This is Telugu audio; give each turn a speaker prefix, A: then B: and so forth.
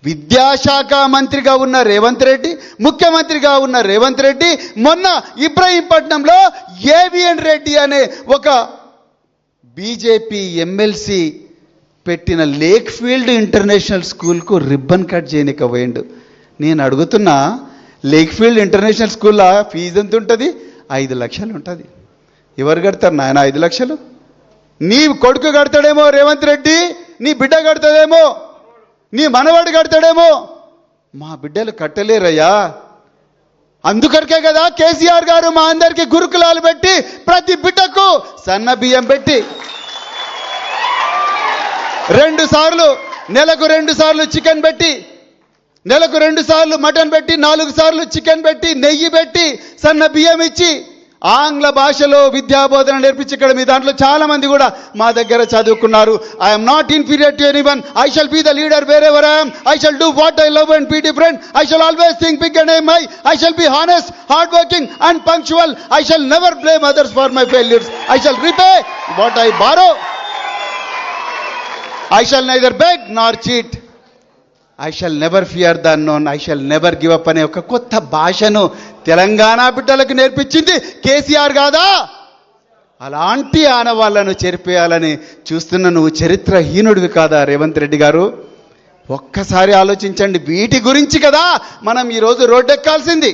A: విద్యాశాఖ మంత్రిగా ఉన్న రేవంత్ రెడ్డి, ముఖ్యమంత్రిగా ఉన్న రేవంత్ రెడ్డి మొన్న ఇబ్రహీంపట్నంలో ఏవిఎన్ రెడ్డి అనే ఒక బీజేపీ ఎమ్మెల్సీ పెట్టిన లేక్ ఫీల్డ్ ఇంటర్నేషనల్ స్కూల్కు రిబ్బన్ కట్ చేయనిక పోయిండు. నేను అడుగుతున్నా, లేక్ ఫీల్డ్ ఇంటర్నేషనల్ స్కూల్లో ఫీజు ఎంత ఉంటుంది? 5 లక్షలు ఉంటుంది. ఎవరు కడతారు నాయన 5 లక్షలు? నీ కొడుకు కడతాడేమో రేవంత్ రెడ్డి, నీ బిడ్డ కడతాడేమో, నీ మనవాడు కడతాడేమో, మా బిడ్డలు కట్టలేరయ్యా. అందుకరికే కదా కేసీఆర్ గారు మా అందరికీ గురుకులాలు పెట్టి ప్రతి బిడ్డకు సన్న బియ్యం పెట్టి 2 సార్లు నెలకు 2 సార్లు చికెన్ పెట్టి, నెలకు 2 సార్లు మటన్ పెట్టి, 4 సార్లు చికెన్ పెట్టి, నెయ్యి పెట్టి, సన్న బియ్యం ఇచ్చి ఆంగ్ల భాషలో విద్యాబోధన నేర్పించి, ఇక్కడ మీ దాంట్లో చాలా మంది కూడా మా దగ్గర చదువుకున్నారు. I'm not inferior to anyone, I shall be the leader wherever I am, I shall do what I love and be different, I shall always think big and aim high, I shall be honest, hard working and punctual, I shall never blame others for my failures, I shall repay what I borrow, I shall neither beg nor cheat. I shall never fear the unknown. I shall never give up అనే ఒక కొత్త భాషను తెలంగాణ బిడ్డలకు నేర్పించింది కేసీఆర్ కాదా? అలాంటి ఆనవాళ్లను చెరిపేయాలని చూస్తున్న నువ్వు చరిత్రహీనుడివి కాదా రేవంత్ రెడ్డి గారు? ఒక్కసారి ఆలోచించండి. వీటి గురించి కదా మనం ఈరోజు రోడ్డెక్కాల్సింది.